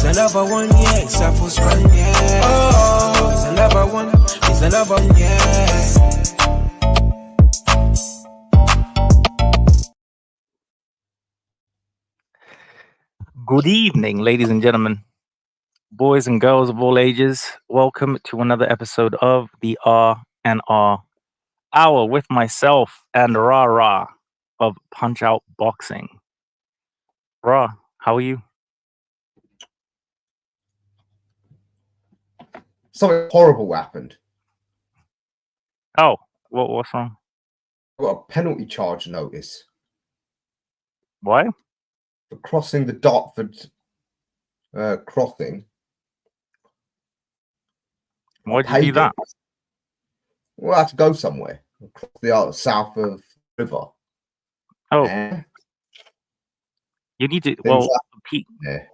another one, yeah. It's a full strong, yeah. Oh, it's another one. It's another one, yeah. Good evening, ladies and gentlemen, boys and girls of all ages. Welcome to another episode of the RnR Hour with myself and Ra of Punchout Boxing. Ra, how are you? Something horrible happened. Oh, what's wrong? I got a penalty charge notice Why? for crossing the Dartford crossing. Why'd you do that? Well, I had to go somewhere across the south of the river. Oh, Yeah. you need to. Things Well, happen there.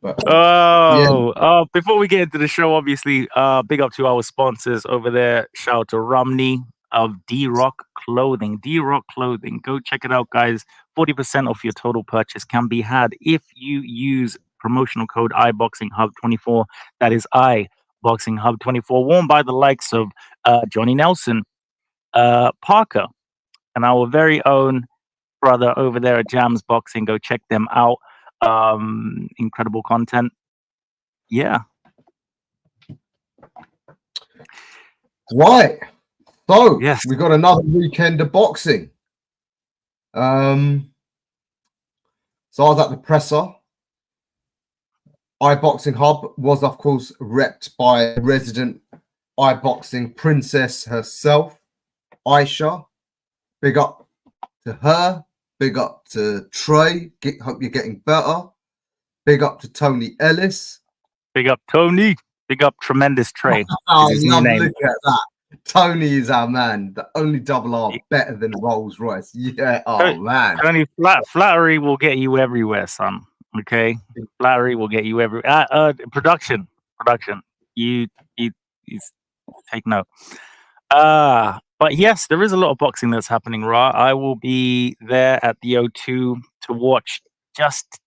But, before we get into the show, obviously, big up to our sponsors over there. Shout out to Romney of D-Rock Clothing. D-Rock Clothing. Go check it out, guys. 40% off your total purchase can be had if you use promotional code iBoxingHub24. That is iBoxingHub24. Worn by the likes of Johnny Nelson, Parker, and our very own brother over there at Jams Boxing. Go check them out. Incredible content. Yeah. Right. So Yes. we got another weekend of boxing. So I was at the presser. iBoxingHub was, of course, repped by resident iBoxing princess herself, Aisha. Big up to her. Big up to Trey. Hope you're getting better. Big up to Tony Ellis. Big up Tony. Big up Tremendous Trey. Oh, look at that. Tony is our man. The only double R better than Rolls Royce. Yeah. Oh, man. Tony, flattery will get you everywhere, son. Okay? Flattery will get you everywhere. Production. You take note. But yes, there is a lot of boxing that's happening, Ra. I will be there at the O2 to watch just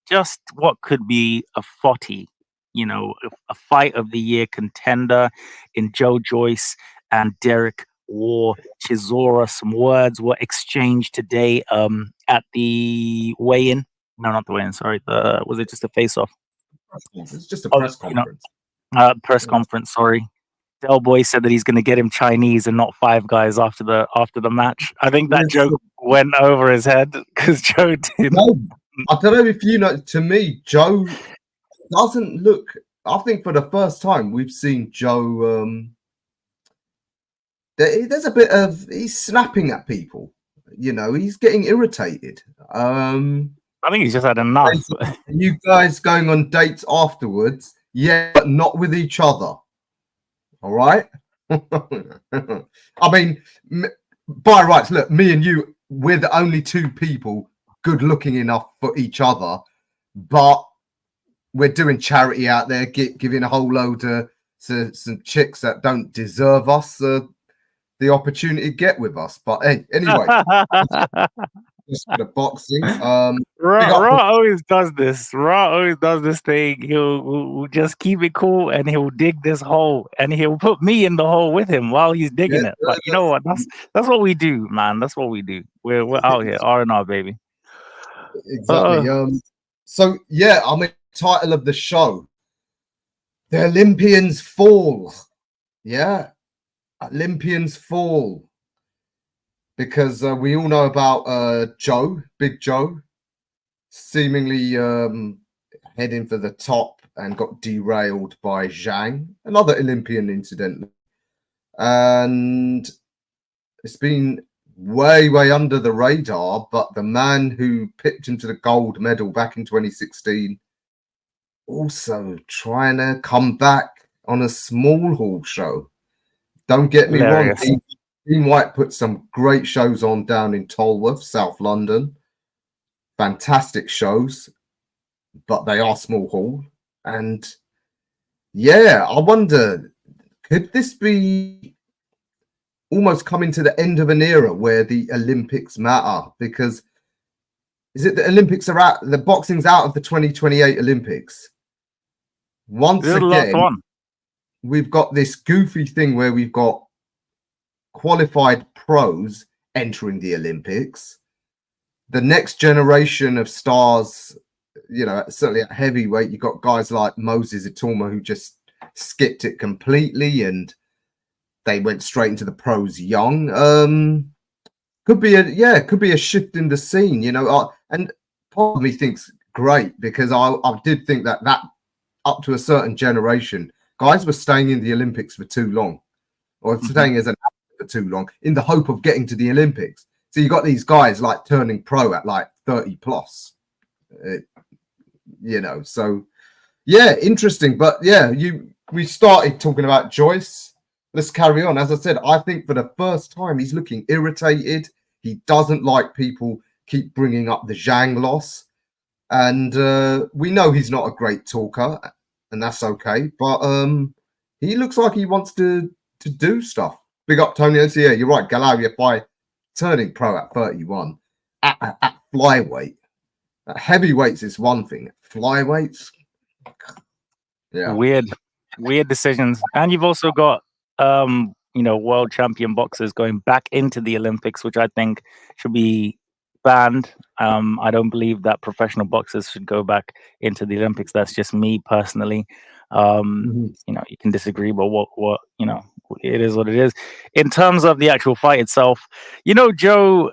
what could be a 40, a fight of the year contender in Joe Joyce and Derek War Chisora. Some words were exchanged today at the weigh-in. No, not the weigh-in, sorry. Was it just a face-off? It's just a press conference. Press conference, sorry. Del Boy said that he's going to get him Chinese and not Five Guys after the match. I think that joke went over his head because Joe did. No, I don't know if you know. To me, Joe doesn't look. I think for the first time we've seen Joe. There's a bit of he's snapping at people. He's getting irritated. I think he's just had enough. You guys going on dates afterwards, yeah, but not with each other. All right. I mean, by rights, look, me and you, we're the only two people good looking enough for each other, but we're doing charity out there, giving a whole load to some chicks that don't deserve us the opportunity to get with us. But hey, anyway, just for the boxing. Raw always does this. Raw always does this thing. He'll just keep it cool and he'll dig this hole and he'll put me in the hole with him while he's digging it. But you know what? That's what we do, man. That's what we do. We're out here, RnR, baby. Exactly. So yeah, I mean, title of the show: The Olympians Fall. Yeah, Olympians Fall. Because we all know about Big Joe, seemingly heading for the top and got derailed by Zhang, another Olympian, incidentally. And it's been way under the radar, but the man who pipped him to the gold medal back in 2016 also trying to come back on a small hall show. Don't get me wrong. Dean White put some great shows on down in Tolworth, South London. Fantastic shows, but they are small hall. And yeah, I wonder, could this be almost coming to the end of an era where the Olympics matter? Because Is it the Olympics are out? The boxing's out of the 2028 Olympics. Once again, we've got this goofy thing where we've got qualified pros entering the Olympics. The next generation of stars, you know, certainly at heavyweight, you've got guys like Moses Itoma who just skipped it completely and they went straight into the pros young. Could be a shift in the scene, you know, and part of me thinks great, because I did think that up to a certain generation, guys were staying in the Olympics for too long, or staying as an athlete for too long in the hope of getting to the Olympics. So you got these guys like turning pro at like 30 plus, you know. So yeah, interesting. But yeah, we started talking about Joyce. Let's carry on. As I said, I think for the first time he's looking irritated. He doesn't like people keep bringing up the Zhang loss. And we know he's not a great talker, and that's okay. But he looks like he wants to do stuff. Big up, Tony. Yeah, you're right. Galaria, by turning pro at 31, at flyweight. At heavyweights is one thing. Flyweights, yeah. Weird decisions. And you've also got you know, world champion boxers going back into the Olympics, which I think should be banned. I don't believe that professional boxers should go back into the Olympics. That's just me personally. You know, you can disagree, but what you know, it is what it is. In terms of the actual fight itself, you know, Joe,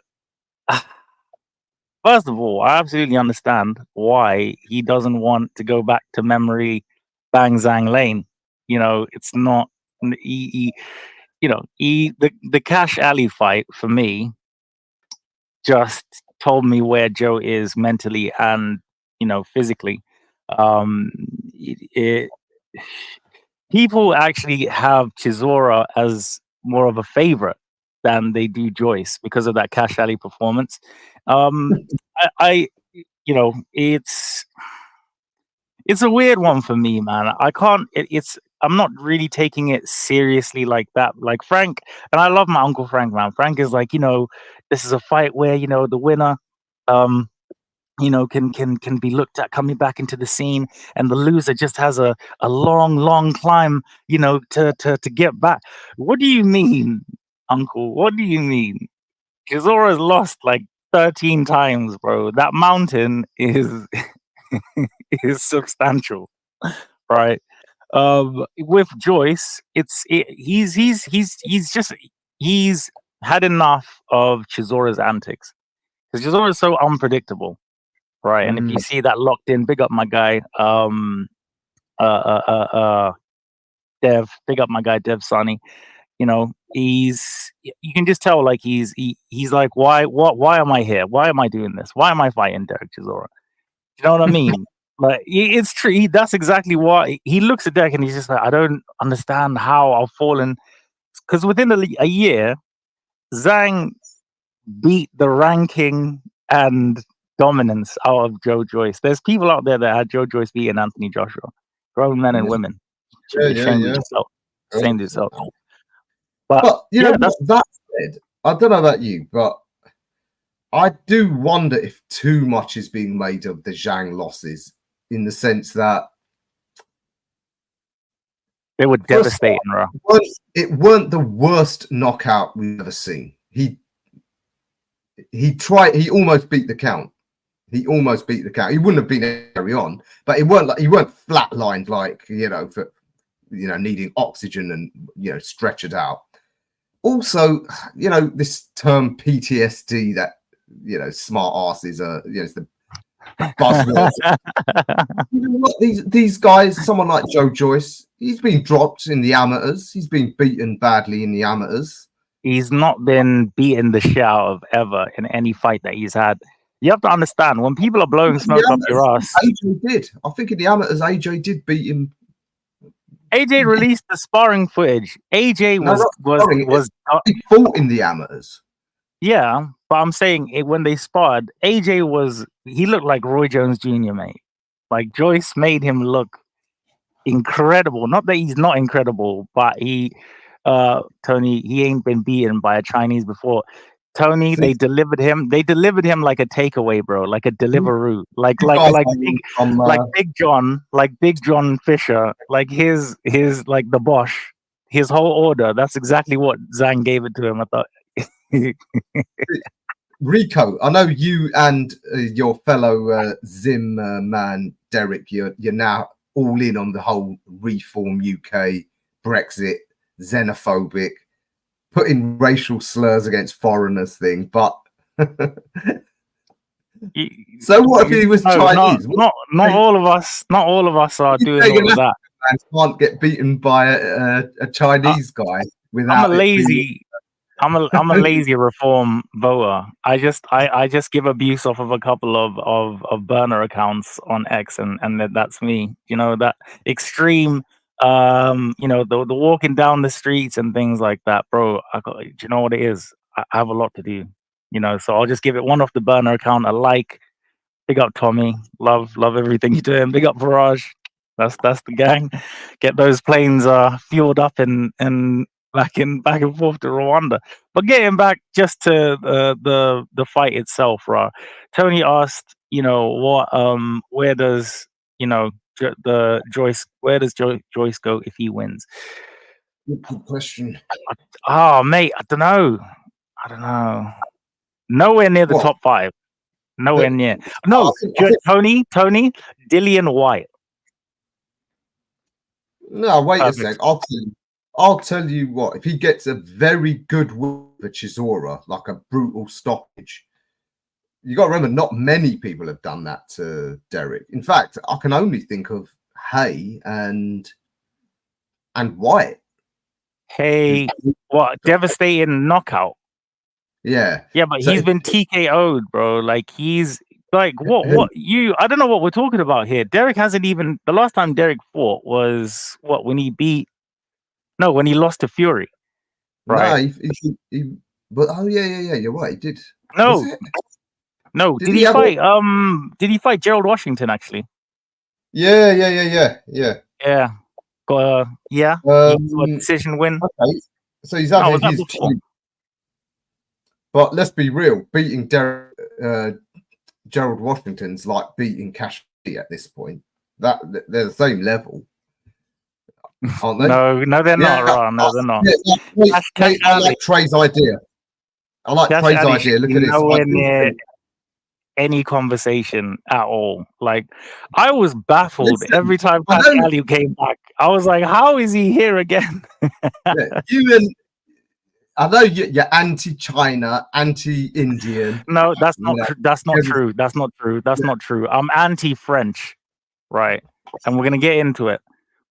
first of all, I absolutely understand why he doesn't want to go back to memory Bang Zhang Lane. You know, it's not the Cash Alley fight for me just told me where Joe is mentally and, you know, physically. People actually have Chisora as more of a favorite than they do Joyce because of that Cash Alley performance. I you know, it's a weird one for me, man. I can't. I'm not really taking it seriously like that. Like Frank, and I love my Uncle Frank, man. Frank is like, you know, this is a fight where, you know, the winner, you know, can be looked at coming back into the scene, and the loser just has a long climb, you know, to get back. What do you mean, Uncle? What do you mean? Chisora's lost like 13 times, bro. That mountain is is substantial, right? With Joyce, he's had enough of Chisora's antics, because Chisora is so unpredictable, right? And if you see that locked in, big up my guy, Dev, big up my guy Dev Sonny. You know, you can just tell, like he's like, why am I here? Why am I doing this? Why am I fighting Derek Chisora? You know what I mean? Like, it's true. That's exactly why he looks at Derek and he's just like, I don't understand how I've fallen. Because within a year, Zhang beat the ranking and dominance out of Joe Joyce. There's people out there that had Joe Joyce beating Anthony Joshua, grown men and women. Shame yourself. Shame yourself. But you know, that said, I don't know about you, but I do wonder if too much is being made of the Zhang losses, in the sense that they were devastating. It weren't the worst knockout we've ever seen. He almost beat the count. He almost beat the count. He wouldn't have been carry on, but it weren't like he weren't flatlined, like, you know, for, you know, needing oxygen and, you know, stretchered out. Also, you know, this term PTSD that, you know, smart asses are, you know, it's the buzzword. You know what, these guys, someone like Joe Joyce, he's been dropped in the amateurs. He's been beaten badly in the amateurs. He's not been beaten the shit out of ever in any fight that he's had. You have to understand, when people are blowing smoke up your ass. AJ did. I think in the amateurs, AJ did beat him. AJ released the sparring footage. AJ was he fought in the amateurs. Yeah, but I'm saying when they sparred, AJ he looked like Roy Jones Jr., mate. Like, Joyce made him look incredible. Not that he's not incredible, but Tony, he ain't been beaten by a Chinese before. Tony, See? they delivered him like a takeaway, bro, like a Deliveroo, like Big John Fisher, like his like the Bosch, his whole order. That's exactly what Zhang gave it to him. I thought. Ricco, I know you and your fellow Zim man Derek, you're now all in on the whole Reform UK, Brexit, xenophobic, putting racial slurs against foreigners thing, but so what if he was Chinese? Not all of us are doing all of that. Man can't get beaten by a Chinese guy without. I'm a lazy reform voter. I just give abuse off of a couple of burner accounts on X, and that's me. You know, that extreme. You know, the walking down the streets and things like that, bro. Do you know what it is? I have a lot to do. You know, so I'll just give it one off the burner account. Big up Tommy. Love everything you're doing. Big up Farage. That's the gang. Get those planes fueled up and back and forth to Rwanda. But getting back just to the fight itself, Tony asked, you know, where does Joyce go if he wins? Good question. Oh, mate, I don't know. Nowhere near the top 5. Nowhere near. No, Tony, Dillian White. No, wait a sec. I'll tell you what. If he gets a very good win for Chisora, like a brutal stoppage, you got to remember, not many people have done that to Derek. In fact, I can only think of Hay and White. Hey, what devastating knockout? Yeah, but he's been TKO'd, bro. Like he's like what you? I don't know what we're talking about here. Derek hasn't even. The last time Derek fought was when he lost to Fury, right? No, but yeah, you're right. He did. No. Did he fight? Did he fight Gerald Washington actually? Yeah. Yeah. Got a decision win. Okay, so he's had his team. But let's be real, beating Gerald Washington's like beating Cash at this point. That they're the same level, aren't they? No, they're not. Ron. No, they're not. I like Trey's idea. Look at this. Nowhere near any conversation at all. Like I was baffled every time Cash Ali came back. I was like, how is he here again? I know you're anti-China, anti-Indian. No, that's not true. That's not true. I'm anti-French, right? And we're gonna get into it.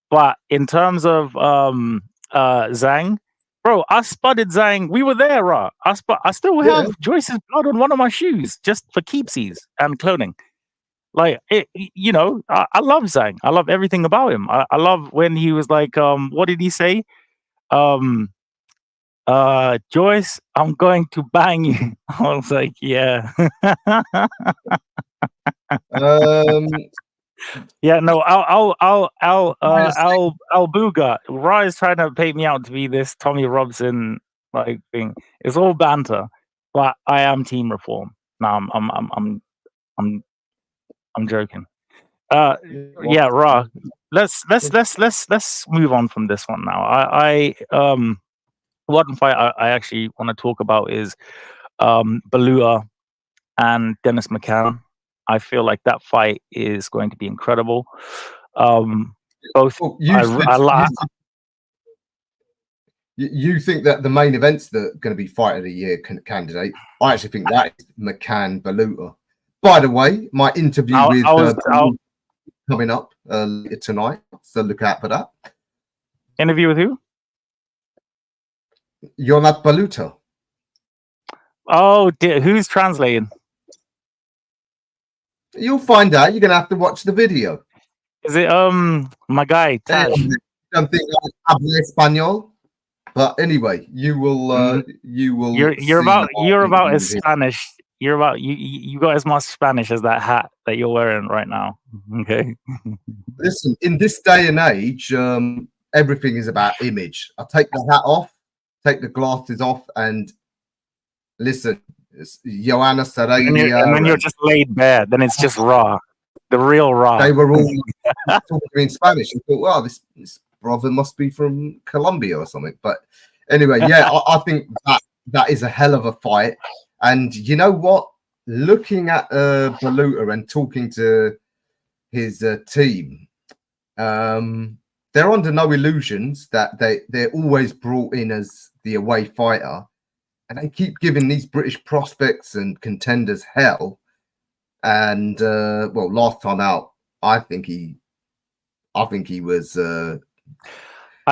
But in terms of Zhang, bro, I spotted Zhang. We were there, I still have Joyce's blood on one of my shoes just for keepsies and clothing. Like it, you know, I love Zhang. I love everything about him. I love when he was like, what did he say? Joyce, I'm going to bang you. I was like, yeah. Yeah, no, Al Buga. Ra is trying to paint me out to be this Tommy Robson like thing. It's all banter, but I am team reform. No, I'm joking. Yeah, Ra. Let's move on from this one now. One fight I actually want to talk about is Balua and Dennis McCann. I feel like that fight is going to be incredible. Both. You think that the main event's going to be fight of the year candidate? I actually think that is McCann Balua. By the way, my interview coming up later tonight, so look out for that. Interview with who? You're not Baluta. Oh, who's translating? You'll find out. You're gonna have to watch the video. Is it my guy Taj? Something like habla español. But anyway, you will. You're about as Spanish. You got as much Spanish as that hat that you're wearing right now. Okay. Listen, in this day and age, everything is about image. I take the hat off, take the glasses off, and listen, it's Joanna And Sarabia, then you're just laid bare. Then it's just raw, the real raw. they were all talking to me in Spanish. I thought, wow, this brother must be from Colombia or something. But anyway, yeah, I think that is a hell of a fight. And you know what? Looking at Baluta and talking to his team, they're under no illusions that they're always brought in as the away fighter, and they keep giving these British prospects and contenders hell. And well, last time out, I think he was. I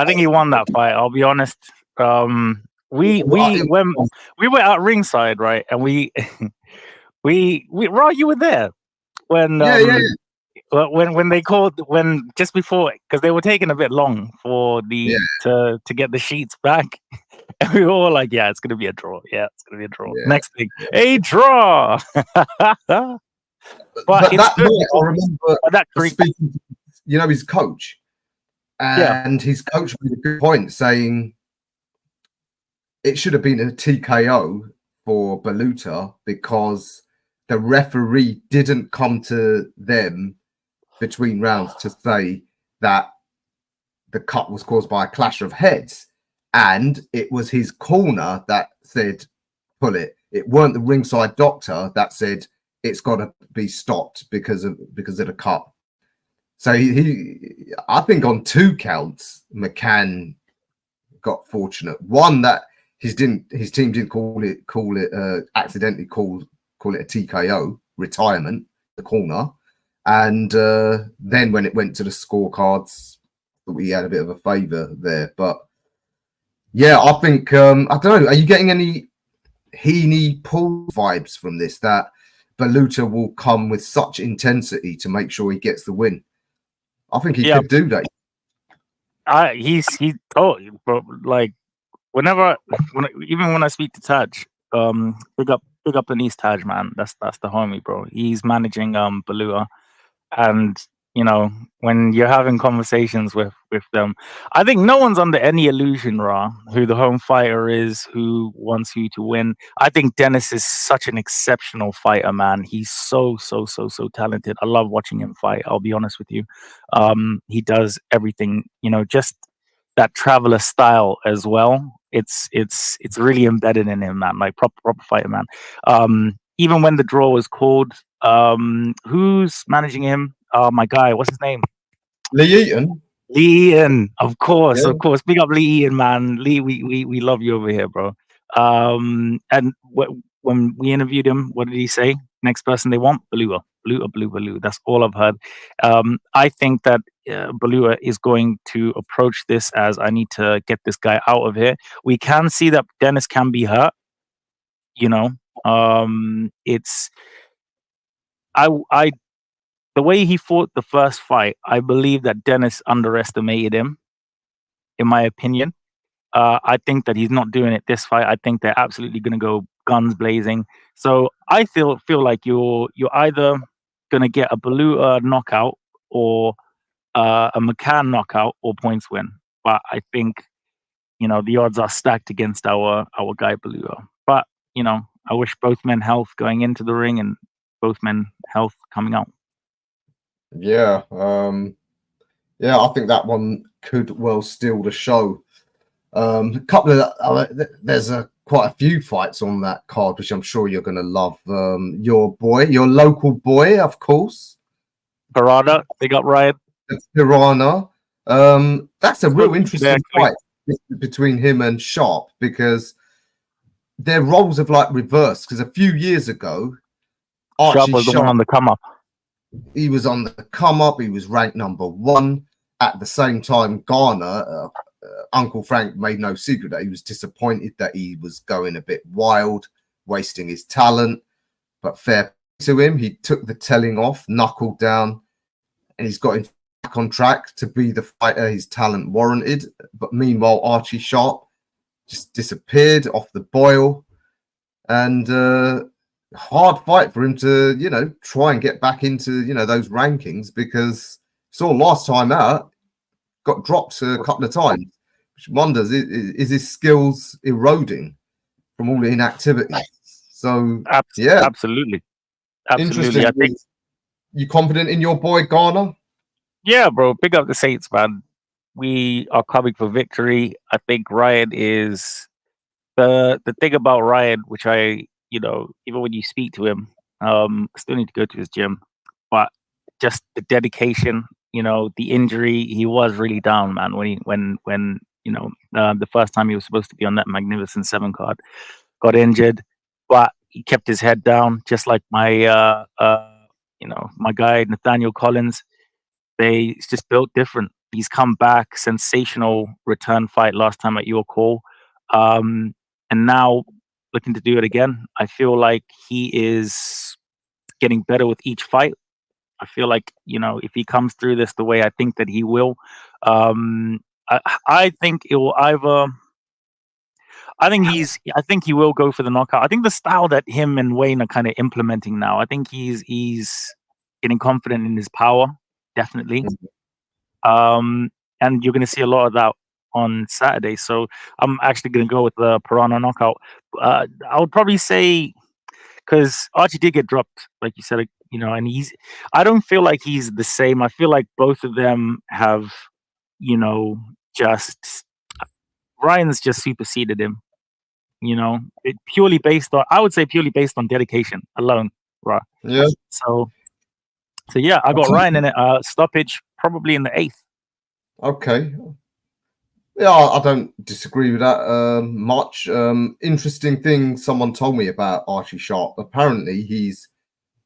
think he won that fight. I'll be honest. When we were at ringside, right, and we Raw, you were there when when they called, when just before, because they were taking a bit long for the to get the sheets back. And we were all like, yeah, it's gonna be a draw. Yeah, it's gonna be a draw. Next thing, a draw. But that night, I remember that speaking to, his coach, and his coach made a good point, saying it should have been a TKO for Baluta because the referee didn't come to them between rounds to say that the cut was caused by a clash of heads, and it was his corner that said pull it. It weren't the ringside doctor that said it's got to be stopped because of the cut. So he I think on 2 counts, McCann got fortunate. One, that his team didn't accidentally call it a TKO, retirement, the corner. And then when it went to the scorecards, we had a bit of a favour there. But yeah, I think I don't know. Are you getting any Heaney Paul vibes from this, that Baluta will come with such intensity to make sure he gets the win? I think he could do that. Like even when I speak to Taj, big up Denise Taj, man. That's the homie, bro. He's managing Baluta, and when you're having conversations with them, I think no one's under any illusion, who the home fighter is, who wants who to win. I think Dennis is such an exceptional fighter, man. He's so talented. I love watching him fight. I'll be honest with you. He does everything, just that traveler style as well. It's really embedded in him, man. Like proper fighter, man. Even when the draw was called, who's managing him? My guy, what's his name? Lee Eaton. Lee Eaton, of course. Big up Lee Eaton, man. Lee, we love you over here, bro. And when we interviewed him, what did he say? Next person they want, Baluta. That's all I've heard. I think that Baluta is going to approach this as, I need to get this guy out of here. We can see that Dennis can be hurt. The way he fought the first fight, I believe that Dennis underestimated him, in my opinion. I think that he's not doing it this fight. I think they're absolutely going to go guns blazing. So I feel like you're either going to get a Baluta knockout or a McCann knockout or points win. But I think, the odds are stacked against our guy Baluta. But, I wish both men health going into the ring and both men health coming out. Yeah, I think that one could well steal the show. A couple of there's quite a few fights on that card, which I'm sure you're going to love. Your local boy, of course, Piranha. They got Ryan. Piranha. That's a real interesting fight between him and Sharp, because their roles have reversed. Because a few years ago, Sharp was the one on the come up. He was on the come up. He was ranked number 1. At the same time, Garner, Uncle Frank, made no secret that he was disappointed that he was going a bit wild, wasting his talent. But fair to him, he took the telling off, knuckled down, and he's got him back on track to be the fighter his talent warranted. But meanwhile, Archie Sharp just disappeared off the boil, and hard fight for him to, try and get back into, those rankings, because saw last time out, got dropped a couple of times, which wonders, is his skills eroding from all the inactivity. So Absolutely. Interesting. I think you confident in your boy Garner? Yeah, bro. Big up the Saints, man. We are coming for victory. I think Ryan is the thing about Ryan, which I, even when you speak to him, still need to go to his gym, but just the dedication, the injury, he was really down, man. When the first time he was supposed to be on that Magnificent Seven card, got injured, but he kept his head down, just like my guy Nathaniel Collins. It's just built different. He's come back, sensational return fight last time at your call, and now looking to do it again. I feel like he is getting better with each fight. I feel like if he comes through this the way I think that he will, I think it will either. I think he will go for the knockout. I think the style that him and Wayne are kind of implementing now. I think he's getting confident in his power, definitely. And you're going to see a lot of that on Saturday. So I'm actually going to go with the Piranha knockout. I would probably say, because Archie did get dropped, like you said, and I don't feel like he's the same. I feel like both of them have, just Ryan's just superseded him. Purely based on, I would say purely based on dedication alone, right? Yeah. So yeah, I got Ryan in it. Stoppage probably in the 8th. Okay. Yeah, I don't disagree with that much. Interesting thing someone told me about Archie Sharp. Apparently, he's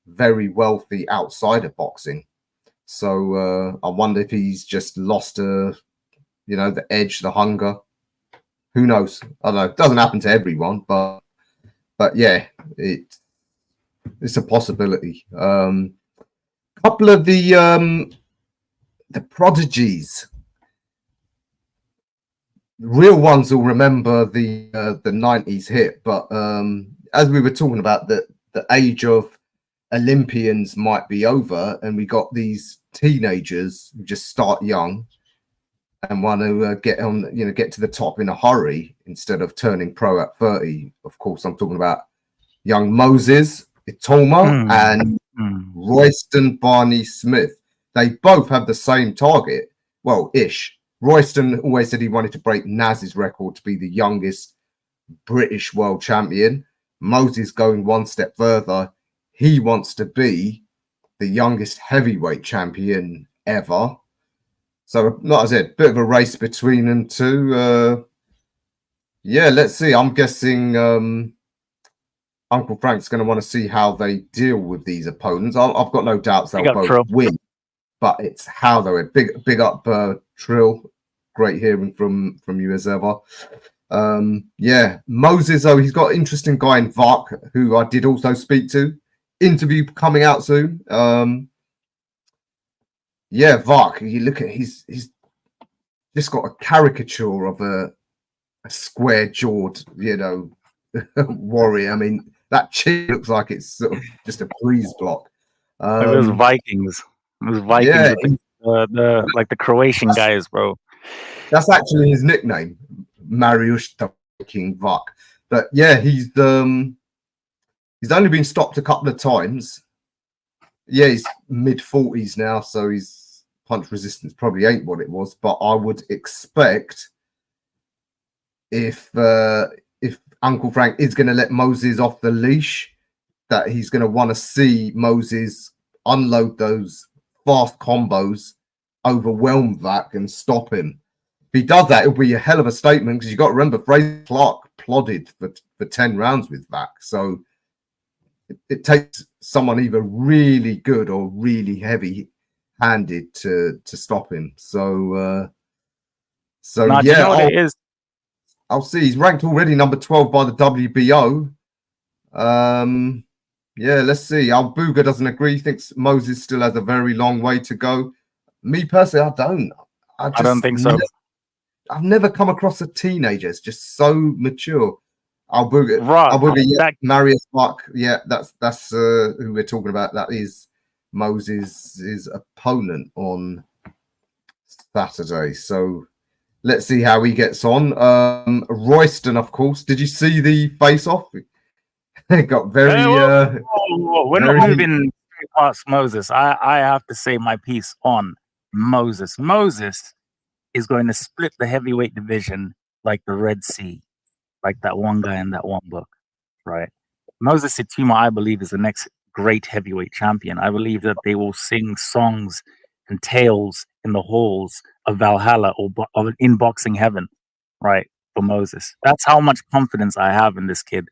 very wealthy outside of boxing. So I wonder if he's just lost the edge, the hunger. Who knows? I don't know. It doesn't happen to everyone, but yeah, it's a possibility. Couple of the prodigies. The real ones will remember the 90s hit, but as we were talking about, the age of Olympians might be over, and we got these teenagers who just start young and want to get to the top in a hurry instead of turning pro at 30. Of course, I'm talking about young Moses Itoma and Royston Barney Smith. They both have the same target. Well, ish. Royston always said he wanted to break Naz's record to be the youngest British world champion. Moses going one step further. He wants to be the youngest heavyweight champion ever. So, like I said, bit of a race between them two. Yeah, let's see. I'm guessing Uncle Frank's going to want to see how they deal with these opponents. I've got no doubts they'll both win, but it's how they win. Big up Trill. Great hearing from you as ever. Yeah, Moses, though, he's got an interesting guy in Vark, who I did also speak to. Interview coming out soon. Yeah, Vark, you look at he's just got a caricature of a square-jawed, warrior. I mean, that chin looks like it's sort of just a breeze block. Like those Vikings. Those Vikings, yeah, like the Croatian guys, bro. That's actually his nickname, Mariusz the Viking Vark. But yeah, he's only been stopped a couple of times. Yeah, he's mid-40s now, so his punch resistance probably ain't what it was. But I would expect if Uncle Frank is going to let Moses off the leash, that he's going to want to see Moses unload those fast combos, overwhelm Vac, and stop him. If he does that, it'll be a hell of a statement, because you've got to remember, Fraser Clark plodded for 10 rounds with Vac. So it takes someone either really good or really heavy-handed to stop him. So yeah, you know what it is? I'll see. He's ranked already number 12 by the WBO. Yeah, let's see. Albuga doesn't agree. He thinks Moses still has a very long way to go. Me personally, I don't. I don't think so. I've never come across a teenager. It's just so mature. Albuga, yeah, Marius Mark. Yeah, that's who we're talking about. That is Moses' opponent on Saturday. So let's see how he gets on. Royston, of course. Did you see the face-off? It got very, we're not very moving past Moses. I have to say my piece on Moses. Moses is going to split the heavyweight division like the Red Sea, like that one guy in that one book, right? Moses Ituma, I believe, is the next great heavyweight champion. I believe that they will sing songs and tales in the halls of Valhalla or in boxing heaven, right? For Moses. That's how much confidence I have in this kid.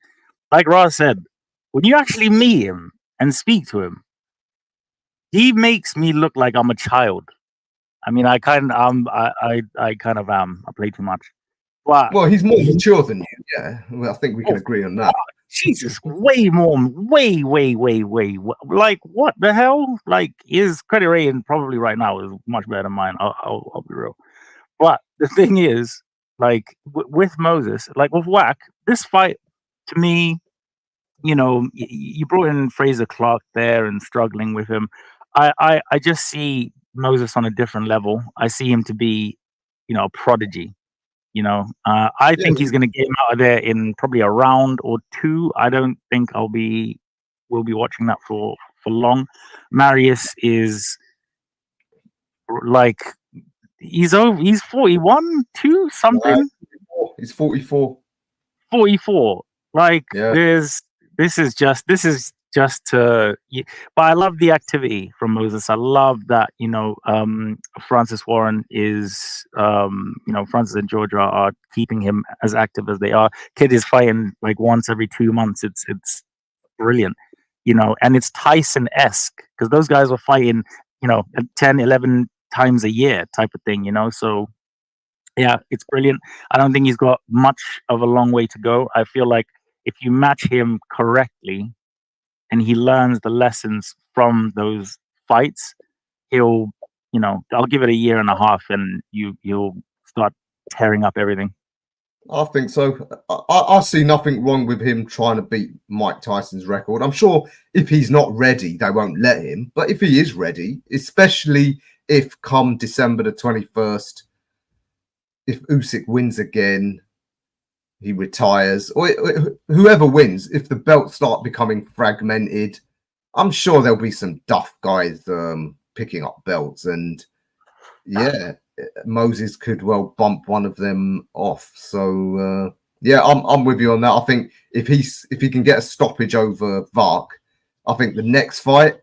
Like Ross said, when you actually meet him and speak to him, he makes me look like I'm a child. I mean, I kind of, I kind of am. I play too much. But well, he's more mature than you. Yeah, well, I think we can agree on that. Jesus, way more, way. Like, what the hell? Like, his credit rating probably right now is much better than mine. I'll be real. But the thing is, like, with Moses, like with Whack, this fight to me, you know, you brought in Fraser Clark there and struggling with him. I just see Moses on a different level. I see him to be, you know, a prodigy. You know, I think he's going to get him out of there in probably a round or two. I don't think we'll be watching that for long. Marius is like he's 41, 2 something. He's 44. 44. Like this is just but I love the activity from Moses. I love that, you know, Francis Warren is you know, Francis and Georgia are keeping him as active as they are. Kid is fighting like once every 2 months. It's brilliant, you know, and it's Tyson-esque because those guys were fighting, you know, 10, 11 times a year type of thing, you know. So yeah, it's brilliant. I don't think he's got much of a long way to go. I feel like if you match him correctly and he learns the lessons from those fights, he'll, you know, I'll give it a year and a half and you'll start tearing up everything. I think so. I see nothing wrong with him trying to beat Mike Tyson's record. I'm sure if he's not ready, they won't let him. But if he is ready, especially if come December the 21st, if Usyk wins again, he retires, or whoever wins, if the belts start becoming fragmented, I'm sure there'll be some duff guys picking up belts. And yeah, Moses could well bump one of them off. So yeah, I'm with you on that. I think if he can get a stoppage over Vark, I think the next fight,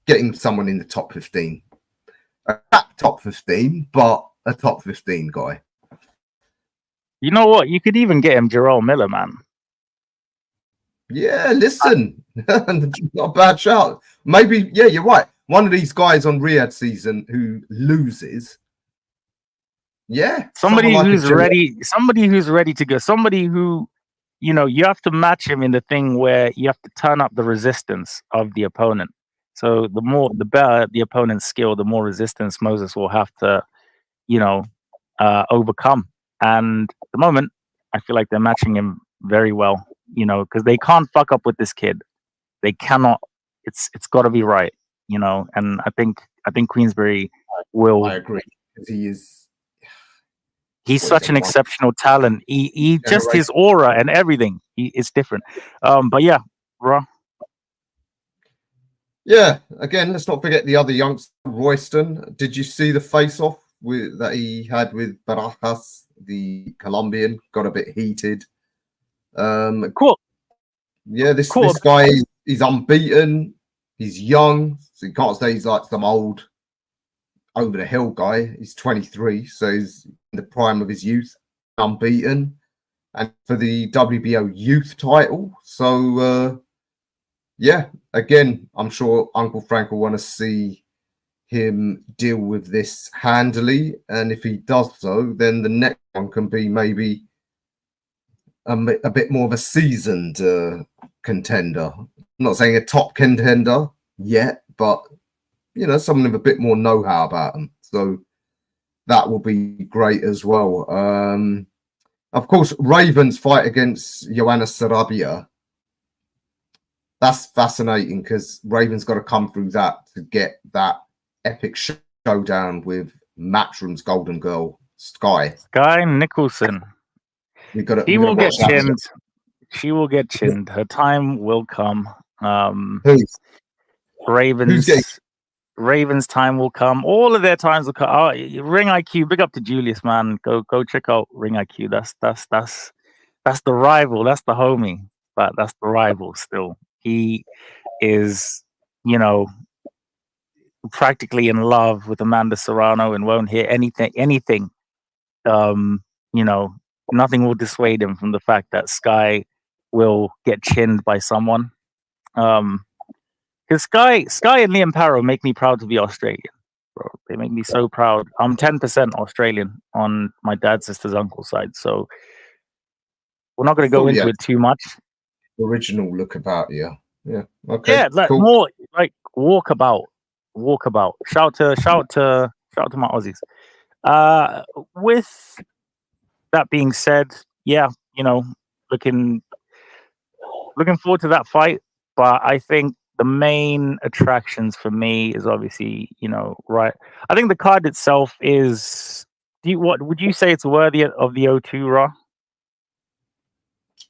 getting someone in the top 15, a top 15, but a top 15 guy. You know what? You could even get him Jerome Miller, man. Yeah, listen, not a bad shout. Maybe, yeah, you're right. One of these guys on Riyadh season who loses. Yeah, somebody who's ready. Somebody who's ready to go. Somebody who, you know, you have to match him in the thing where you have to turn up the resistance of the opponent. So the better the opponent's skill, the more resistance Moses will have to, you know, overcome. And at the moment, I feel like they're matching him very well, you know, because they can't fuck up with this kid. They cannot. It's got to be right, you know. And I think Queensberry will. I agree. He's such an exceptional talent. He just his aura and everything. It's different. But yeah, bro. Yeah. Again, let's not forget the other youngster, Royston. Did you see the face-off that he had with Barajas, the Colombian? Got a bit heated. Cool. Yeah, this guy, he's unbeaten. He's young, so you can't say he's like some old over the hill guy. He's 23, so he's in the prime of his youth, unbeaten, and for the WBO youth title. So yeah, again, I'm sure Uncle Frank will want to see him deal with this handily, and if he does so, then the next one can be maybe a bit more of a seasoned contender. I'm not saying a top contender yet, but you know, someone with a bit more know-how about them. So that will be great as well. Of course, Raven's fight against Joanna Sarabia. That's fascinating because Raven's got to come through that to get that epic showdown with Matchroom's Golden Girl Sky. Sky Nicholson. We got She will get watch that. chinned. She will get chinned. Her time will come. Who's Ravens. Ravens' time will come. All of their times will come. Oh, Ring IQ. Big up to Julius, man. Go check out Ring IQ. That's the rival. That's the homie. But that's the rival still. He is, you know, practically in love with Amanda Serrano and won't hear anything. You know, nothing will dissuade him from the fact that Sky will get chinned by someone. Because Sky and Liam Parrow make me proud to be Australian, bro. They make me so proud. I'm 10% Australian on my dad's sister's uncle's side, so we're not going to go into it too much. Original look about you, yeah. Okay, yeah, like, cool. More like walkabout. Shout to my Aussies. With that being said, yeah, you know, looking forward to that fight. But I think the main attractions for me is obviously, you know, right. I think the card itself is. What would you say it's worthy of the O2, Ra?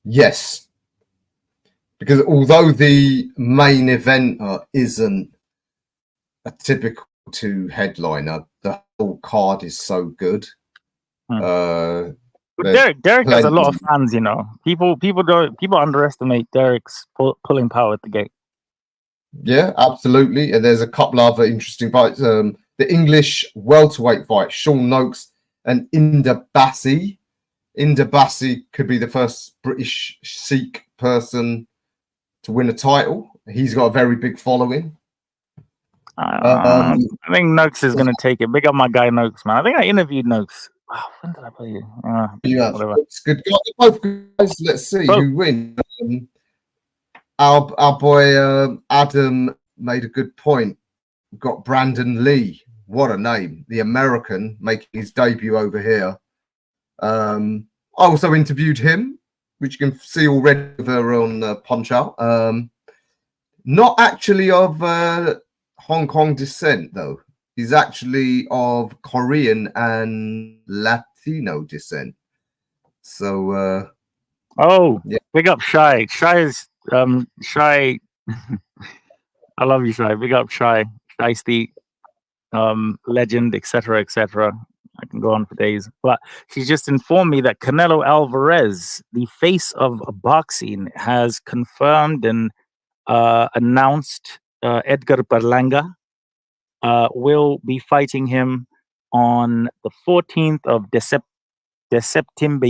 Yes, because although the main event isn't a typical two headliner, the whole card is so good. Derek has a lot of fans, you know. People underestimate Derek's pulling power at the gate. Yeah, absolutely. And there's a couple other interesting fights. The English welterweight fight, Sean Noakes and Inder Bassi. Inder Bassi could be the first British Sikh person to win a title. He's got a very big following. I think Noakes is going to take it. Big up my guy Noakes, man. I think I interviewed Noakes. Oh, when did I play you? Whatever. It's good. Both guys. Let's see who wins. Our boy Adam made a good point. We've got Brandon Lee. What a name. The American making his debut over here. I also interviewed him, which you can see already over on Punchout. Not actually of Hong Kong descent, though. He's actually of Korean and Latino descent. So, yeah. Big up Shy. Shy is Shy. I love you, Shy. Big up Shy. Shiesty, legend, etc., etc. I can go on for days, but she's just informed me that Canelo Alvarez, the face of boxing, has confirmed and announced Edgar Berlanga will be fighting him on the 14th of September.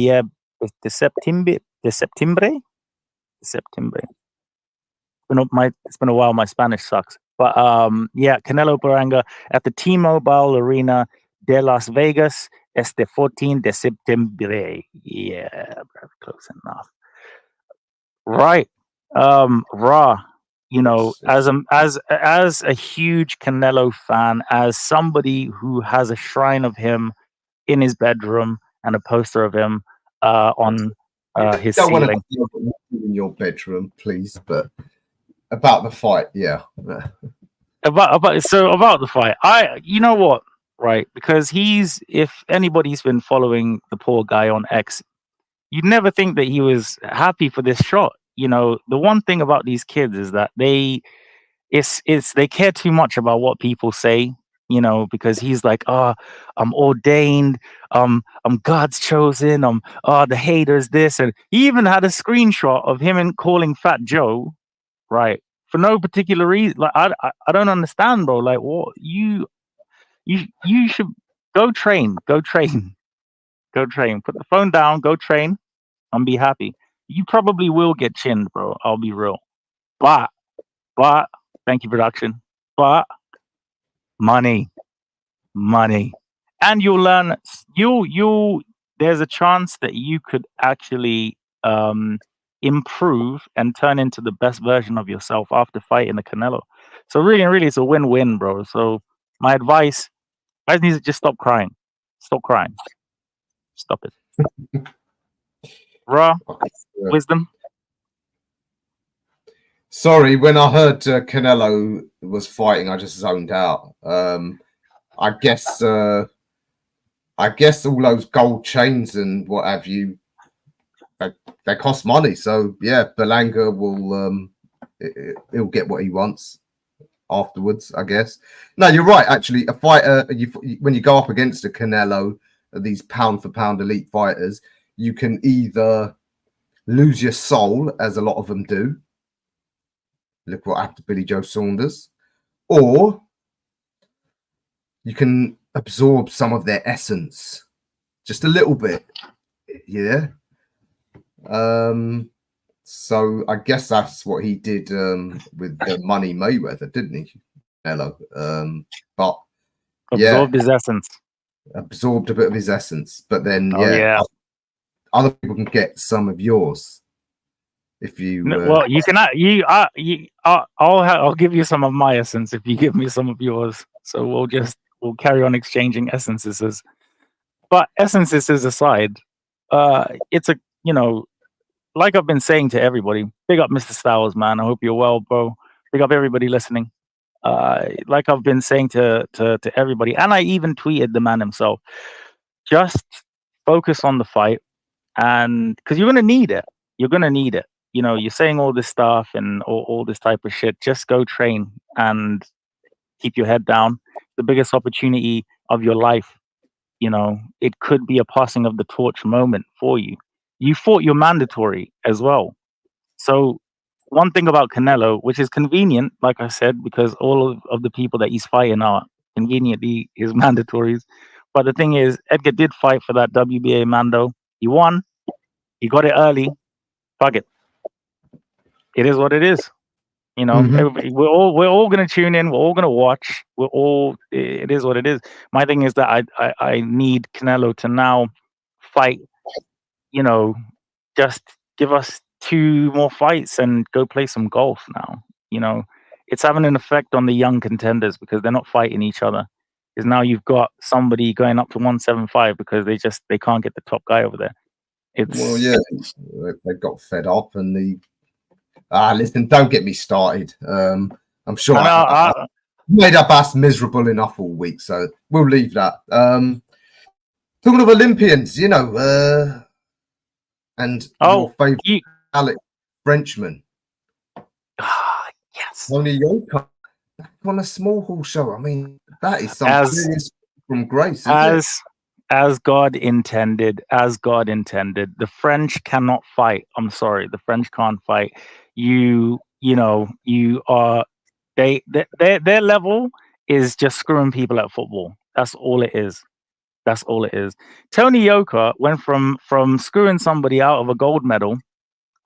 It's been a while. My Spanish sucks, but yeah, Canelo Berlanga at the T-Mobile Arena de Las Vegas. Este 14 de September. Yeah, close enough. Right. Ra, you know, as a huge Canelo fan, as somebody who has a shrine of him in his bedroom and a poster of him on his ceiling. Want to in your bedroom, please, but about the fight, yeah. About the fight, you know what, right? Because if anybody's been following the poor guy on X, you'd never think that he was happy for this shot. You know, the one thing about these kids is that they care too much about what people say, you know, because he's like, oh, I'm ordained, I'm God's chosen, the haters this, and he even had a screenshot of him calling Fat Joe, right, for no particular reason. Like, I don't understand, bro. Like, what you should go train, put the phone down, go train, and be happy. You probably will get chinned, bro. I'll be real, but thank you, production. But money, and you'll learn. There's a chance that you could actually improve and turn into the best version of yourself after fighting the Canelo. So really, it's a win-win, bro. So my advice: guys need to just stop crying. Stop it. Raw wisdom. Sorry, when I heard Canelo was fighting, I just zoned out. I guess I guess all those gold chains and what have you, they cost money. So yeah, Berlanga will he'll get what he wants afterwards, I guess. No, you're right. Actually, a fighter, when you go up against a Canelo, these pound for pound elite fighters, you can either lose your soul, as a lot of them do. Look what happened to Billy Joe Saunders. Or you can absorb some of their essence, just a little bit. Yeah. So I guess that's what he did with the Money Mayweather, didn't he? Hello. But Absorbed his essence. Absorbed a bit of his essence. But then other people can get some of yours. If you well, you can I'll give you some of my essence if you give me some of yours. So we'll carry on exchanging essences. But essences aside, it's a, you know, like I've been saying to everybody, big up Mr. Stowers, man. I hope you're well, bro. Big up everybody listening. Like I've been saying to everybody, and I even tweeted the man himself, just focus on the fight, and because you're gonna need it. You're gonna need it. You know, you're saying all this stuff and all this type of shit. Just go train and keep your head down. The biggest opportunity of your life. You know, it could be a passing of the torch moment for you. You fought your mandatory as well. So one thing about Canelo, which is convenient, like I said, because all of the people that he's fighting are conveniently his mandatories. But the thing is, Edgar did fight for that WBA Mando. He won. He got it early. Fuck it. It is what it is. You know, everybody, we're all gonna tune in. We're all gonna watch. It is what it is. My thing is that I need Canelo to now fight. You know, just give us 2 more fights and go play some golf now. You know, it's having an effect on the young contenders because they're not fighting each other. Because now you've got somebody going up to 175 because they can't get the top guy over there. Well, yeah, they got fed up and listen, don't get me started. I'm sure I made our ass miserable enough all week, so we'll leave that. Talking of Olympians, you know, and your favorite Alex Frenchman. Yes. Tony Yoka on a small hall show. I mean, that is something from grace, isn't it? As God intended, the French cannot fight. I'm sorry, the French can't fight. You are their level is just screwing people at football. That's all it is. Tony Yoka went from screwing somebody out of a gold medal,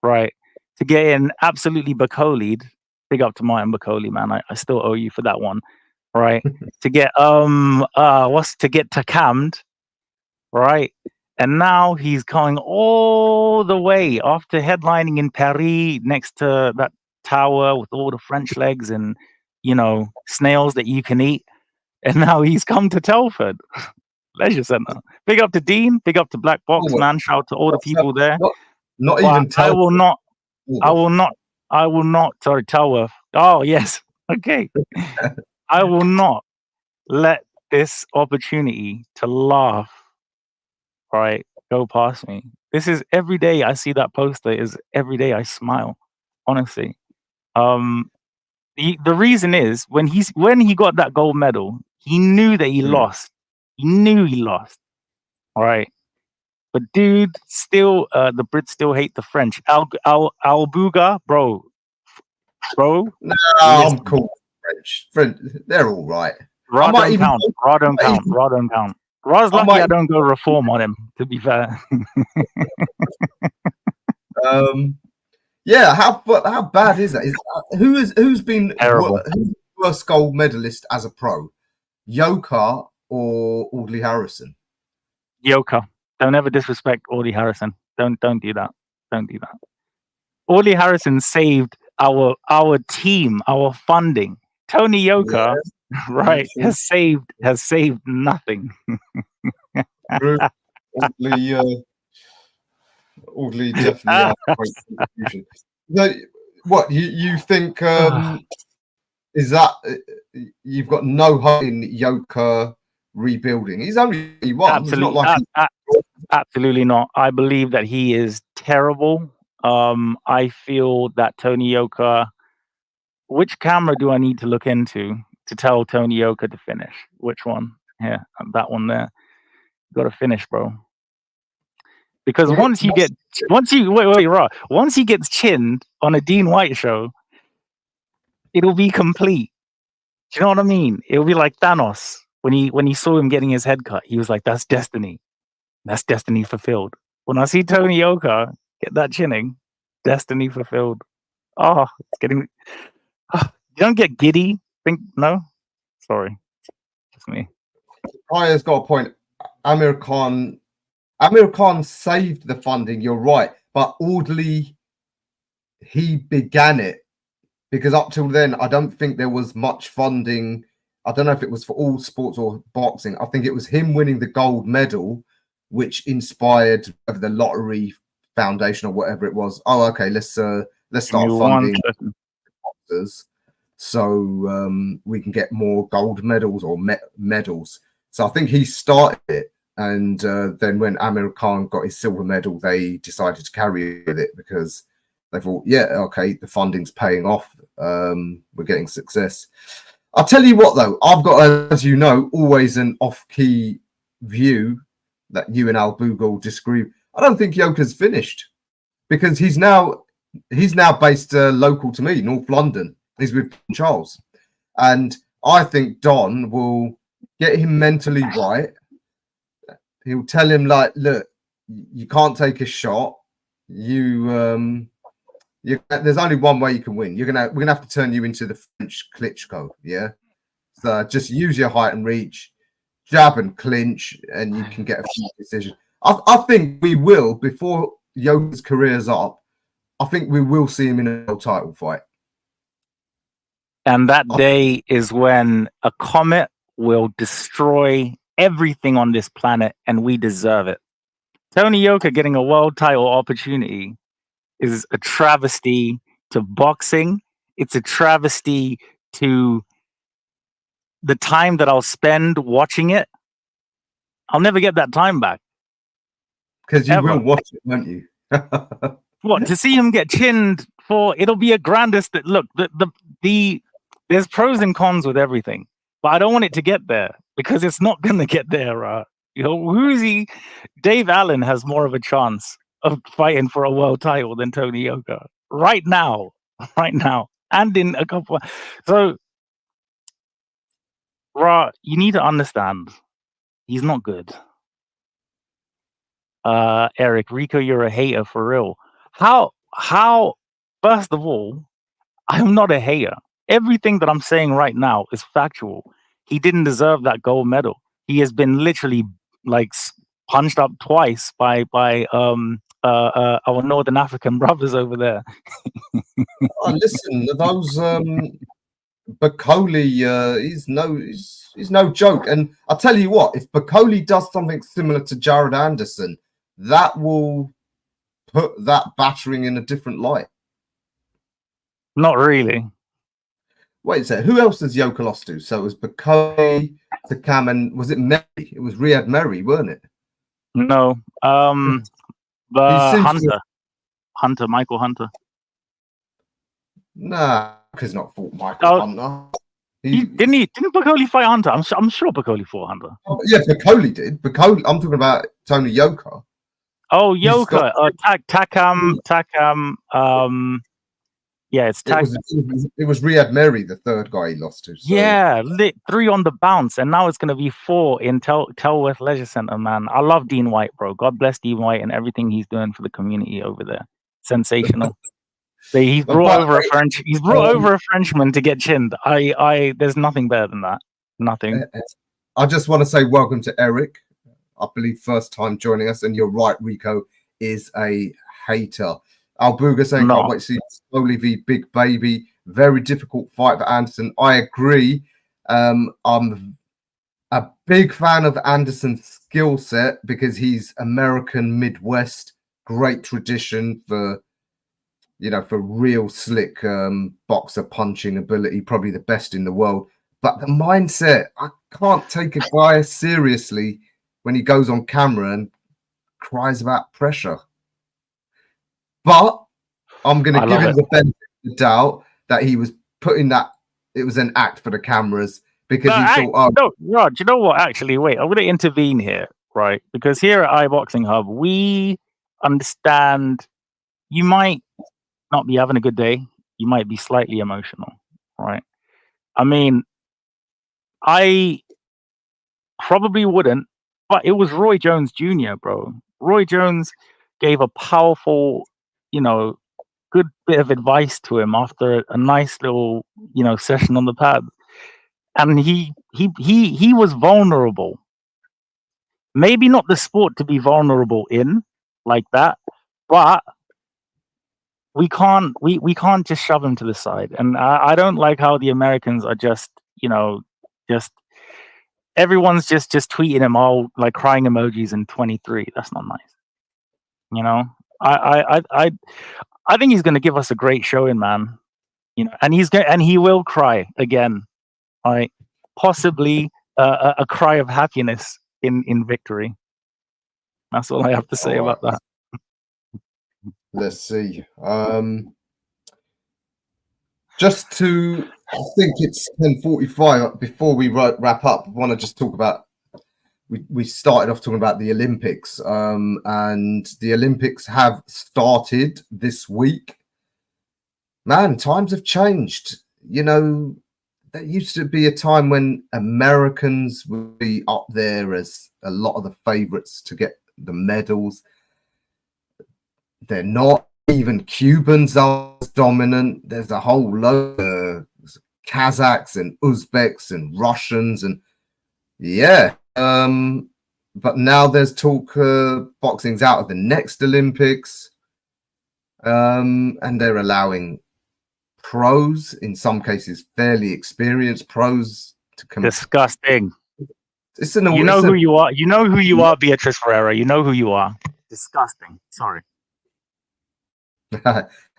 right, to getting absolutely Bacoli'd. Big up to Martin Bacoli, man. I still owe you for that one, right? to get Takам'd, right? And now he's going all the way after headlining in Paris next to that tower with all the French legs and, you know, snails that you can eat. And now he's come to Telford Leisure Centre. Big up to Dean. Big up to Black Box, man. Shout out to all the people there. Not even Telford. I will not. Sorry, Telworth. Oh, yes. Okay. I will not let this opportunity to laugh, right, go past me. This is every day I see that poster is every day I smile, honestly. The reason is when he got that gold medal, he knew that he lost. He knew he lost. All right. But dude, still the Brits still hate the French. Al Buga, bro. No, I'm cool. French, they're all right. Raw don't count. Raw's lucky I don't go reform on him, to be fair. Yeah, how bad is that? Who's been terrible? Who's the worst gold medalist as a pro? Yoka or Audley Harrison? Yoka. Don't ever disrespect Audley Harrison. Don't do that. Don't do that. Audley Harrison saved our team, our funding. Tony Yoka, right, has saved nothing. Audley definitely had a great contribution. So, what you think? Is that you've got no hope in Yoka rebuilding. He's only 21. He's not like absolutely not. I believe that he is terrible. I feel that Tony Yoka. Which camera do I need to look into to tell Tony Yoka to finish? Which one? Yeah, that one there. Got to finish, bro. Because once he gets chinned on a Dean White show, it'll be complete. Do you know what I mean? It'll be like Thanos when he saw him getting his head cut. He was like, "That's destiny. That's destiny fulfilled." When I see Tony Yoka get that chinning, destiny fulfilled. Oh, it's getting. You don't get giddy. No. Sorry, just me. Pryor's got a point. Amir Khan saved the funding. You're right, but Audley, he began it, because up till then, I don't think there was much funding. I don't know if it was for all sports or boxing. I think it was him winning the gold medal, which inspired the lottery foundation or whatever it was. Oh, okay, let's start funding boxers, so we can get more gold medals or medals. So I think he started it, and then when Amir Khan got his silver medal, they decided to carry with it because they thought, yeah, okay, the funding's paying off. We're getting success. I'll tell you what, though, I've got, as you know, always an off-key view that you and Al Boogle disagree. I don't think Yoka's finished, because he's now based local to me, North London. He's with Charles, and I think Don will get him mentally right. He'll tell him, like, look, you can't take a shot. There's only one way you can win. We're gonna have to turn you into the French Klitschko, yeah. So just use your height and reach, jab and clinch, and you can get a few decisions. I think we will, before Yoka's career's up, I think we will see him in a world title fight. And that day is when a comet will destroy everything on this planet, and we deserve it. Tony Yoka getting a world title opportunity is a travesty to boxing. It's a travesty to the time that I'll spend watching it. I'll never get that time back. Because you will watch it, won't you? What, to see him get chinned for? It'll be a grandest. Look, there's pros and cons with everything, but I don't want it to get there, because it's not going to get there. You know, who is he? Dave Allen has more of a chance of fighting for a world title than Tony Yoka right now, and in a couple. So, you need to understand, he's not good. Eric, Ricco, you're a hater for real. How? First of all, I'm not a hater. Everything that I'm saying right now is factual. He didn't deserve that gold medal. He has been literally like punched up twice by our Northern African brothers over there. Oh, listen, those Bakoli, he's no joke. And I'll tell you what, if Bakoli does something similar to Jared Anderson, that will put that battering in a different light. Not really. Wait a second, who else has Yoka lost to? So it was Bakoli, to Cam, and was it Merry? It was Riyad Merry, weren't it? No. Michael Hunter. Nah, because not fought Michael Hunter. Didn't Bakoli fight Hunter? I'm sure Bakoli fought Hunter. Oh, yeah, Bakoli did. I'm talking about Tony Yoka. Oh, Yoka. Takam. Yeah, it's Takam. It was Riyad Merry, the third guy he lost to. So. Yeah, 3 on the bounce, and now it's going to be 4 in Telworth Leisure Centre, man. I love Dean White, bro. God bless Dean White and everything he's doing for the community over there. Sensational. He's brought over a Frenchman to get chinned. There's nothing better than that. Nothing. I just want to say welcome to Eric. I believe first time joining us, and you're right, Ricco is a hater. Albuga saying, can't wait to see Slowly v Big Baby. Very difficult fight for Anderson. I agree. I'm a big fan of Anderson's skill set because he's American Midwest, great tradition for real slick boxer punching ability, probably the best in the world. But the mindset, I can't take a guy seriously when he goes on camera and cries about pressure. But I'm going to give him the benefit of the doubt that he was putting that, it was an act for the cameras because he thought, oh, no, Rod, you know what? Actually, wait, I'm going to intervene here, right? Because here at iBoxingHub, we understand you might not be having a good day. You might be slightly emotional, right? I mean, I probably wouldn't, but it was Roy Jones Jr., bro. Roy Jones gave a powerful, good bit of advice to him after a nice little, session on the pad. And he was vulnerable. Maybe not the sport to be vulnerable in like that, but we can't just shove him to the side. And I don't like how the Americans are just everyone's just tweeting him all like crying emojis in 23. That's not nice. I think he's going to give us a great showing, man. And he will cry again, right? Possibly a cry of happiness in victory. That's all I have to say about that. Let's see. Just to, I think it's 10:45. Before we wrap up, I want to just talk about. We started off talking about the Olympics, and the Olympics have started this week. Man, times have changed. There used to be a time when Americans would be up there as a lot of the favorites to get the medals. They're not. Even Cubans are dominant. There's a whole load of Kazakhs and Uzbeks and Russians and but now there's talk boxing's out of the next Olympics, and they're allowing pros, in some cases fairly experienced pros, to come. Disgusting. You know who you are. You know who you are, Beatrice Ferreira. You know who you are. Disgusting. Sorry.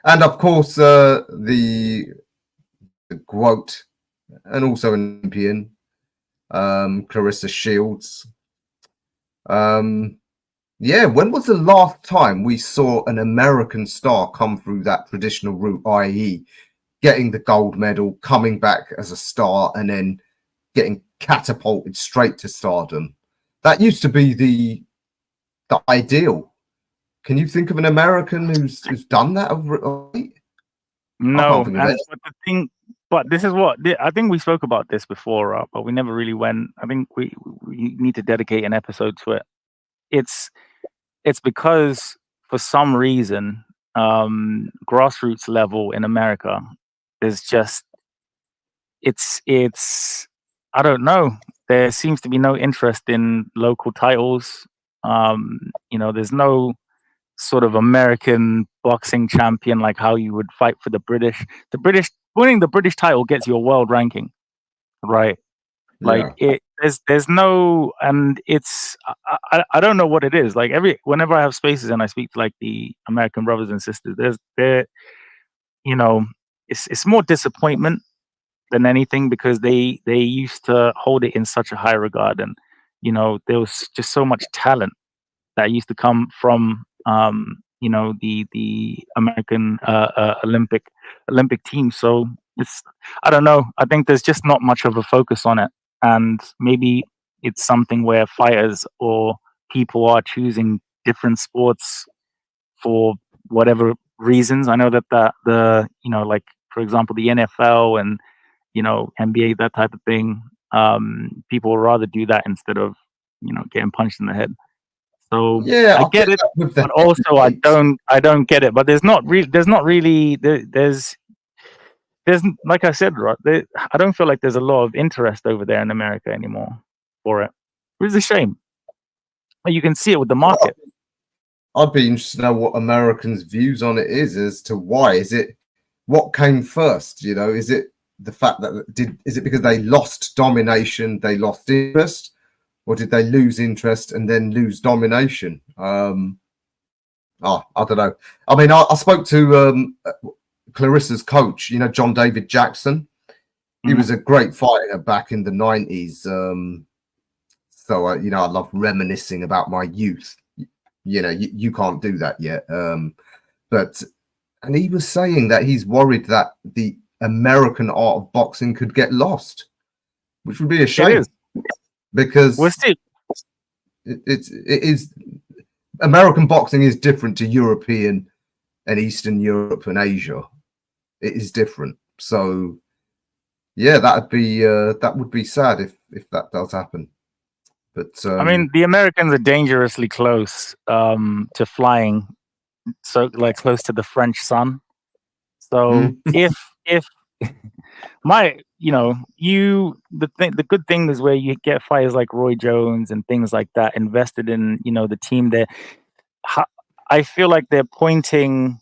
And of course, the quote, and also an Olympian, Clarissa Shields. When was the last time we saw an American star come through that traditional route, i.e., getting the gold medal, coming back as a star, and then getting catapulted straight to stardom? That used to be the ideal. Can you think of an American who's done that? No, but this is what I think we spoke about this before, but we never really went. I think we need to dedicate an episode to it. It's because for some reason, grassroots level in America, there's just it's I don't know. There seems to be no interest in local titles. There's no sort of American boxing champion like how you would fight for the British. Winning the British title gets you a world ranking, right? Like there's no, and it's I don't know what it is. Like whenever I have spaces and I speak to like the American brothers and sisters, it's more disappointment than anything, because they used to hold it in such a high regard, and there was just so much talent that used to come from the American Olympic team. So I don't know. I think there's just not much of a focus on it, and maybe it's something where fighters or people are choosing different sports for whatever reasons. I know that the like for example the NFL and NBA, that type of thing. People would rather do that instead of getting punched in the head. So I get it, but also I don't get it. But there's not really there's like I said, right? I don't feel like there's a lot of interest over there in America anymore for it, which is a shame. But you can see it with the market. I'd be interested to know what Americans' views on it is, as to why. Is it what came first? Is it the fact that is it because they lost domination, they lost interest? Or did they lose interest and then lose domination? I don't know. I mean, I spoke to Clarissa's coach, John David Jackson. He was a great fighter back in the 90s. So I love reminiscing about my youth. You can't do that yet. And he was saying that he's worried that the American art of boxing could get lost, which would be a shame, because it is American boxing is different to European and Eastern Europe and Asia. It is different. So yeah, that would be sad if that does happen. But I mean, the Americans are dangerously close to flying, so like close to the French sun. So if the good thing is where you get fighters like Roy Jones and things like that invested in the team there. I feel like they're pointing.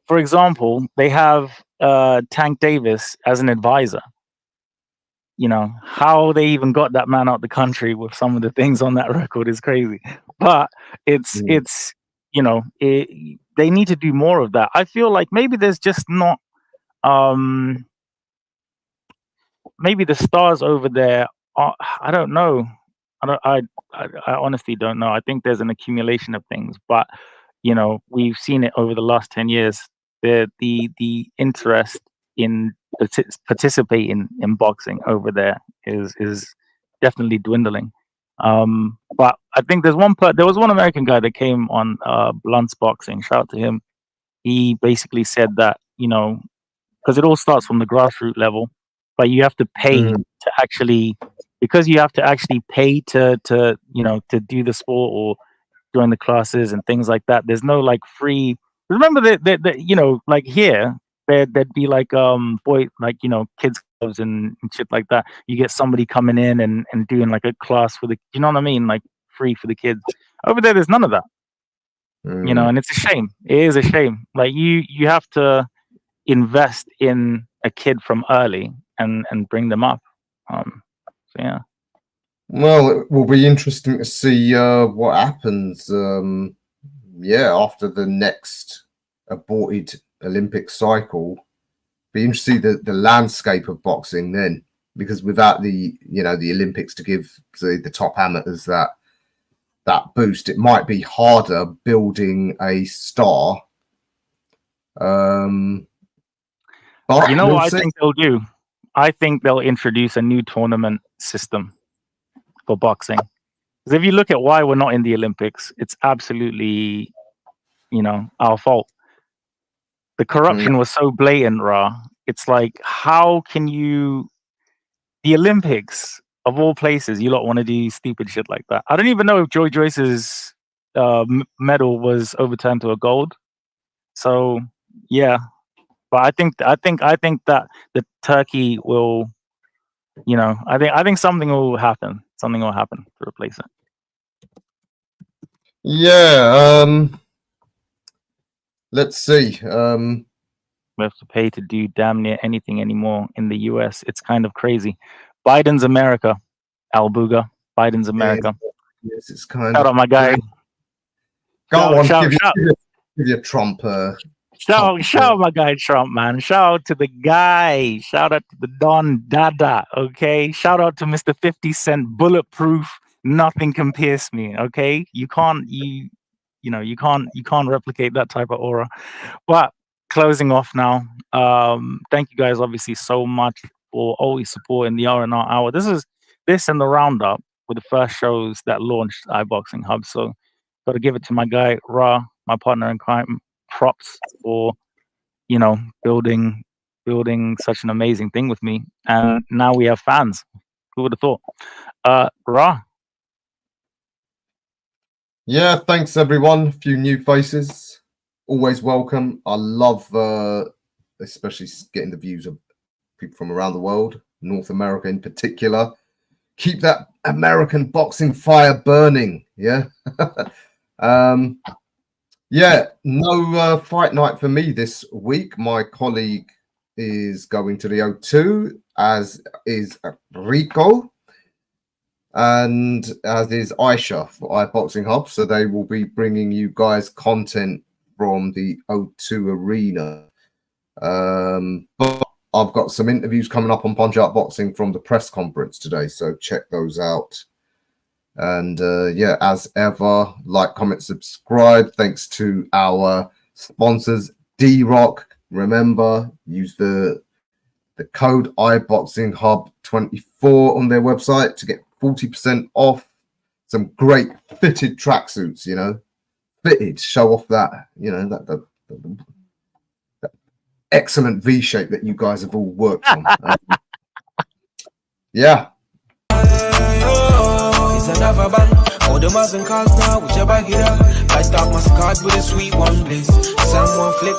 For example, they have Tank Davis as an advisor. How they even got that man out the country with some of the things on that record is crazy. But it's they need to do more of that. I feel like maybe there's just not maybe the stars over there are, I don't know. I honestly don't know. I think there's an accumulation of things, but we've seen it over the last 10 years. The interest in participating in boxing over there is definitely dwindling. But I think there was one American guy that came on Blunt's Boxing. Shout out to him. He basically said that because it all starts from the grassroots level, but you have to pay to actually, because you have to actually pay to do the sport or join the classes and things like that. There's no like free. Remember that like here there'd be like kids clubs and shit like that. You get somebody coming in and doing like a class for the, you know what I mean, like free for the kids. Over there's none of that. And it's a shame. It is a shame. Like you have to invest in a kid from early and bring them up. So yeah. Well, it will be interesting to see what happens. After the next aborted Olympic cycle, be interesting to see the landscape of boxing then, because without the Olympics to give the top amateurs that boost, it might be harder building a star. But what I think they'll do? I think they'll introduce a new tournament system for boxing. Because if you look at why we're not in the Olympics, it's absolutely, our fault. The corruption was so blatant, Ra. It's like, how can you, the Olympics of all places, you lot want to do stupid shit like that? I don't even know if Joy Joyce's medal was overturned to a gold. So yeah, but I think that the Turkey will, I think something will happen. Something will happen to replace it. Yeah. Let's see. We have to pay to do damn near anything anymore in the US. It's kind of crazy. Biden's America, Al Booga. Biden's America. Yes, it's kind Shout out my guy. Go on, give your Trump. Shout out my guy Trump, man. Shout out to the guy. Shout out to the Don Dada. Okay. Shout out to Mr. 50 Cent. Bulletproof. Nothing can pierce me. Okay. You can't replicate that type of aura. But closing off now. Thank you guys obviously so much for always supporting the RnR Hour. This and the roundup were the first shows that launched iBoxingHub. So got to give it to my guy Ra, my partner in crime. Props for building such an amazing thing with me, and now we have fans. Who would have thought? Ra. Yeah, thanks everyone. A few new faces, always welcome. I love especially getting the views of people from around the world, North America in particular. Keep that American boxing fire burning. Yeah. Yeah, no fight night for me this week. My colleague is going to the O2, as is Ricco, and as is Aisha for iBoxingHub. So they will be bringing you guys content from the O2 arena. But I've got some interviews coming up on Punchout Boxing from the press conference today, so check those out. And yeah, as ever, like, comment, subscribe. Thanks to our sponsors, D-Rock. Remember, use the code iBoxingHub 24 on their website to get 40% off. Some great fitted tracksuits, you know, fitted. Show off that, you know, that excellent V shape that you guys have all worked on. Yeah. It's another band. All the Muslim cars now, whichever get up. I start my card with a sweet one, please. Someone flick.